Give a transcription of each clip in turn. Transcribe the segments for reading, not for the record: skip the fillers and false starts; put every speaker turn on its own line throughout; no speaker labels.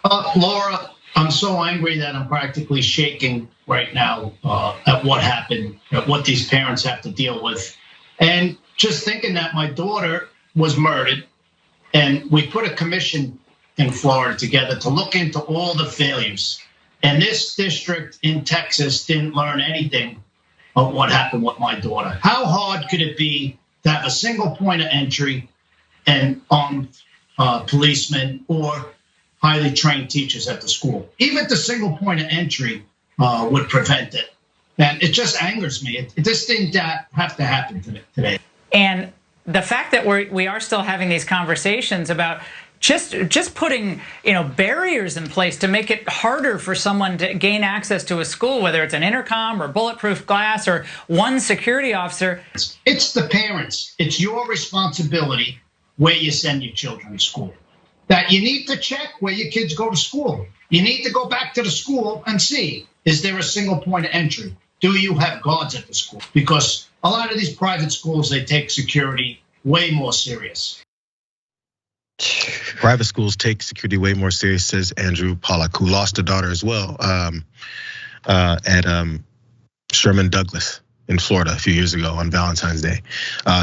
Laura, I'm so angry that I'm practically shaking right now at what happened, at what these parents have to deal with. And just thinking that my daughter was murdered, and we put a commission in Florida together to look into all the failures. And this district in Texas didn't learn anything of what happened with my daughter. How hard could it be to have a single point of entry and armed policemen or highly trained teachers at the school? Even the single point of entry would prevent it. And it just angers me. This didn't have to happen today.
And the fact that we are still having these conversations about just putting barriers in place to make it harder for someone to gain access to a school, whether it's an intercom or bulletproof glass or one security officer.
It's the parents. It's your responsibility where you send your children to school. That you need to check where your kids go to school. You need to go back to the school and see, is there a single point of entry? Do you have guards at the school? Because a lot of these private schools, they take security way more serious.
Private schools take security way more serious, says Andrew Pollack, who lost a daughter as well at Sherman Douglas in Florida a few years ago on Valentine's Day.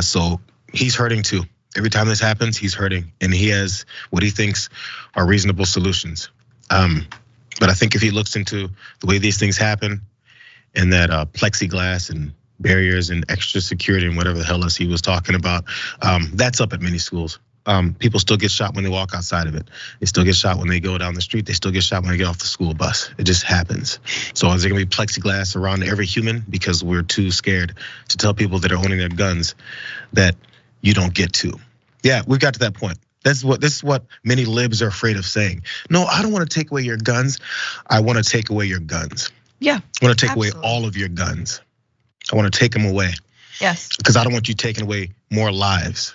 So he's hurting too. Every time this happens, he's hurting, and he has what he thinks are reasonable solutions. But I think if he looks into the way these things happen, and that plexiglass and barriers and extra security and whatever the hell else he was talking about, that's up at many schools. People still get shot when they walk outside of it. They still get shot when they go down the street. They still get shot when they get off the school bus. It just happens. So is there gonna be plexiglass around every human because we're too scared to tell people that are owning their guns that you don't get to? Yeah, we've got to that point. This is what many libs are afraid of saying. No, I don't want to take away your guns. I want to take away your guns.
Yeah.
I want to take away all of your guns. I want to take them away.
Yes.
Because I don't want you taking away more lives.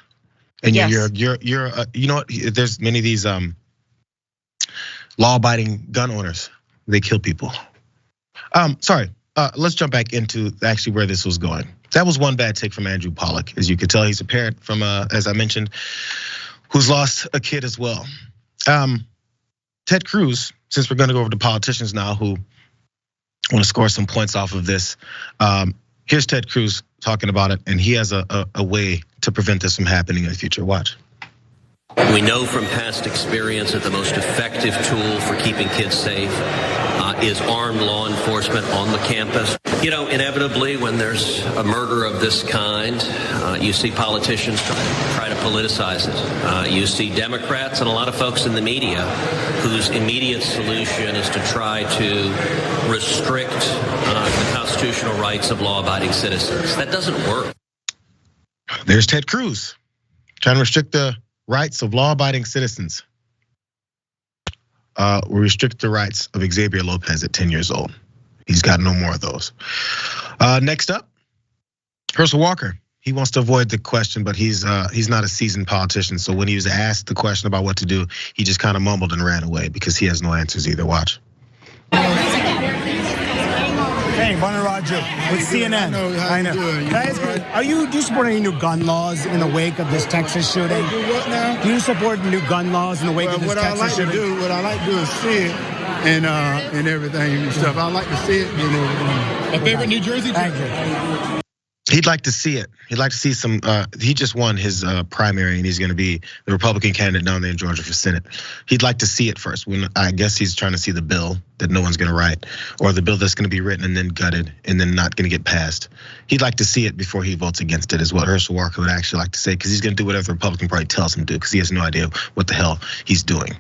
And you're you know what? There's many of these law-abiding gun owners. They kill people. Sorry. Let's jump back into actually where this was going. That was one bad take from Andrew Pollack. As you can tell, he's a parent from, as I mentioned, who's lost a kid as well. Ted Cruz, since we're gonna go over to politicians now who want to score some points off of this. Here's Ted Cruz talking about it, and he has a way to prevent this from happening in the future. Watch.
We know from past experience that the most effective tool for keeping kids safe is armed law enforcement on the campus. Inevitably, when there's a murder of this kind, you see politicians try to politicize it. You see Democrats and a lot of folks in the media whose immediate solution is to try to restrict the constitutional rights of law-abiding citizens. That doesn't work.
There's Ted Cruz trying to restrict the rights of law-abiding citizens. We restrict the rights of Xavier Lopez at 10 years old. He's got no more of those. Next up, Herschel Walker. He wants to avoid the question, but he's not a seasoned politician. So when he was asked the question about what to do, he just kind of mumbled and ran away because he has no answers either. Watch.
Hey, Bonner Roger with CNN. I know. Do you support any new gun laws in the wake of this Texas shooting?
Do what now?
Do you support new gun laws in the wake of this Texas shooting?
What I like to do is see it and everything and stuff. I like to see it and everything.
A favorite New Jersey?
Thank you.
He'd like to see it. He'd like to see some. He just won his primary, and he's going to be the Republican candidate down there in Georgia for Senate. He'd like to see it first. When I guess he's trying to see the bill that no one's going to write, or the bill that's going to be written and then gutted and then not going to get passed. He'd like to see it before he votes against it, is what Herschel Walker would actually like to say, because he's going to do whatever the Republican Party tells him to, because he has no idea what the hell he's doing.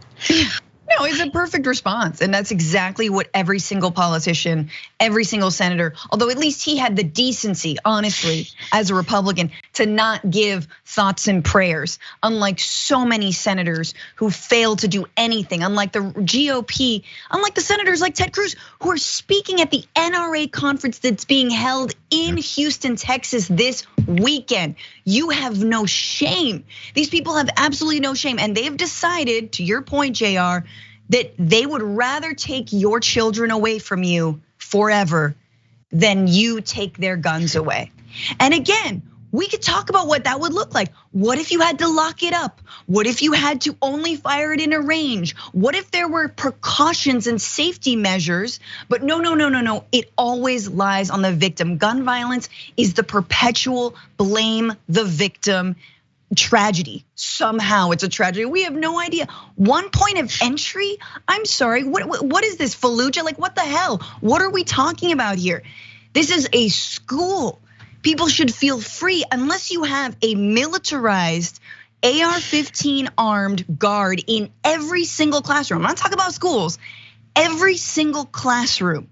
No, it's a perfect response. And that's exactly what every single politician, every single senator, although at least he had the decency, honestly, as a Republican, to not give thoughts and prayers, unlike so many senators who fail to do anything, unlike the GOP, unlike the senators like Ted Cruz, who are speaking at the NRA conference that's being held in Houston, Texas this weekend. You have no shame. These people have absolutely no shame. And they've decided, to your point, JR, that they would rather take your children away from you forever than you take their guns away. And again, we could talk about what that would look like. What if you had to lock it up? What if you had to only fire it in a range? What if there were precautions and safety measures? But no. It always lies on the victim. Gun violence is the perpetual blame the victim tragedy. Somehow it's a tragedy. We have no idea. One point of entry? I'm sorry, what is this, Fallujah? Like, what the hell? What are we talking about here? This is a school. People should feel free unless you have a militarized AR-15 armed guard in every single classroom. I'm not talking about schools. Every single classroom.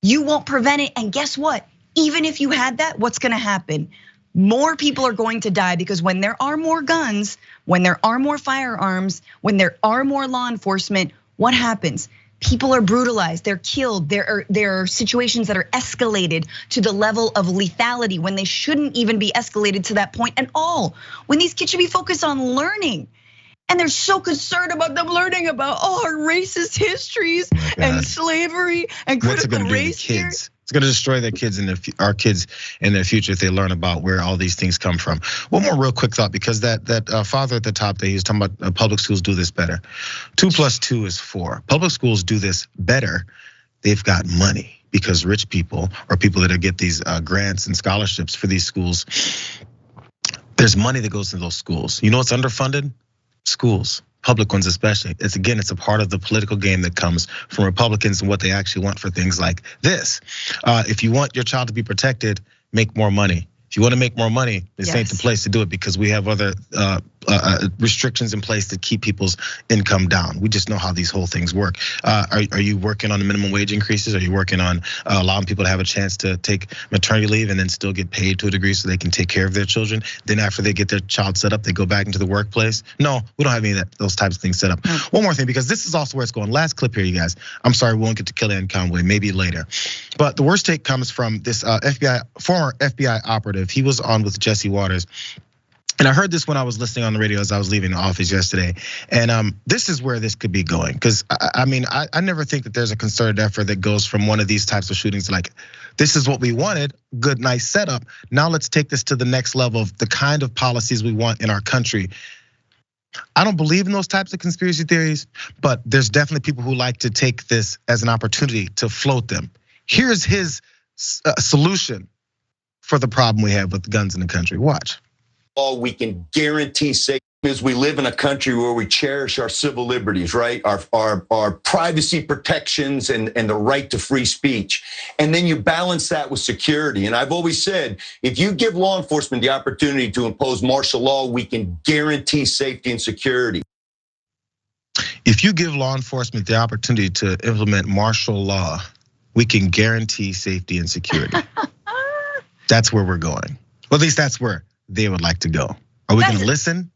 You won't prevent it, and guess what? Even if you had that, what's gonna happen? More people are going to die because when there are more guns, when there are more firearms, when there are more law enforcement, what happens? People are brutalized, they're killed, there are situations that are escalated to the level of lethality when they shouldn't even be escalated to that point at all. When these kids should be focused on learning. And they're so concerned about them learning about our racist histories and slavery and critical race theory.
It's gonna destroy their kids and our kids in their future if they learn about where all these things come from. One more real quick thought, because that father at the top there, he was talking about public schools do this better. 2 + 2 is 4. Public schools do this better. They've got money because rich people or people that get these grants and scholarships for these schools, there's money that goes to those schools. You know what's underfunded? Schools. Public ones especially. It's a part of the political game that comes from Republicans and what they actually want for things like this. If you want your child to be protected, make more money. If you want to make more money, this ain't the place to do it because we have other restrictions in place to keep people's income down. We just know how these whole things work. Are you working on the minimum wage increases? Are you working on allowing people to have a chance to take maternity leave and then still get paid to a degree so they can take care of their children? Then after they get their child set up, they go back into the workplace? No, we don't have any of those types of things set up. One more thing, because this is also where it's going. Last clip here, you guys. I'm sorry, we won't get to Kellyanne Conway, maybe later. But the worst take comes from this former FBI operative. He was on with Jesse Waters. And I heard this when I was listening on the radio as I was leaving the office yesterday. And this is where this could be going. Because I mean, I never think that there's a concerted effort that goes from one of these types of shootings like, this is what we wanted, good, nice setup. Now let's take this to the next level of the kind of policies we want in our country. I don't believe in those types of conspiracy theories, but there's definitely people who like to take this as an opportunity to float them. Here's his solution for the problem we have with guns in the country. Watch.
All we can guarantee safety is we live in a country where we cherish our civil liberties, right? Our privacy protections and the right to free speech. And then you balance that with security. And I've always said, if you give law enforcement the opportunity to impose martial law, we can guarantee safety and security.
If you give law enforcement the opportunity to implement martial law, we can guarantee safety and security. That's where we're going. Well, at least that's where they would like to go. Are we gonna listen?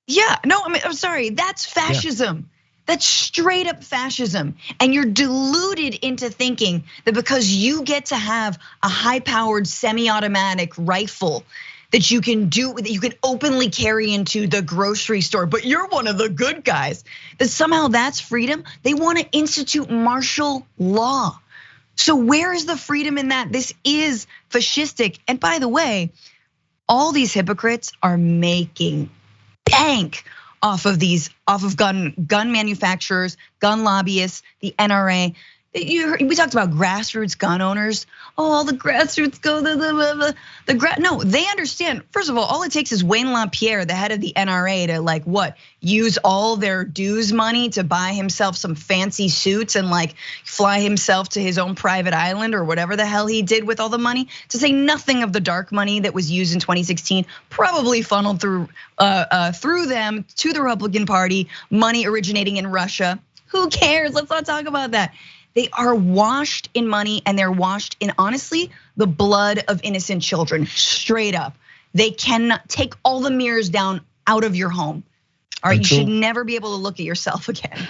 Yeah, no, I mean, I'm sorry, that's fascism. That's straight up fascism. And you're deluded into thinking that because you get to have a high-powered semi-automatic rifle that you can openly carry into the grocery store, but you're one of the good guys, that somehow that's freedom. They want to institute martial law. So where is the freedom in that? This is fascistic. And by the way, all these hypocrites are making bank off of gun manufacturers, gun lobbyists, the NRA. We talked about grassroots gun owners. Oh, the grassroots go no, they understand. First of all it takes is Wayne LaPierre, the head of the NRA, to use all their dues money to buy himself some fancy suits and fly himself to his own private island or whatever the hell he did with all the money. To say nothing of the dark money that was used in 2016, probably funneled through them to the Republican Party, money originating in Russia. Who cares? Let's not talk about that. They are washed in money and they're washed in, honestly, the blood of innocent children, straight up. They cannot take all the mirrors down out of your home. All right, you should never be able to look at yourself again.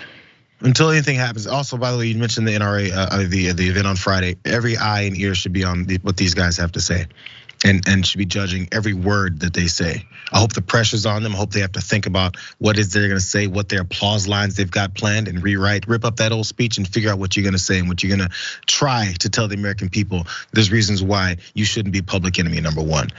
Until anything happens. Also, by the way, you mentioned the NRA, the event on Friday. Every eye and ear should be on what these guys have to say. And should be judging every word that they say. I hope the pressure's on them. I hope they have to think about what is they're gonna say, what their applause lines they've got planned, and rip up that old speech and figure out what you're gonna say and what you're gonna try to tell the American people. There's reasons why you shouldn't be public enemy number one.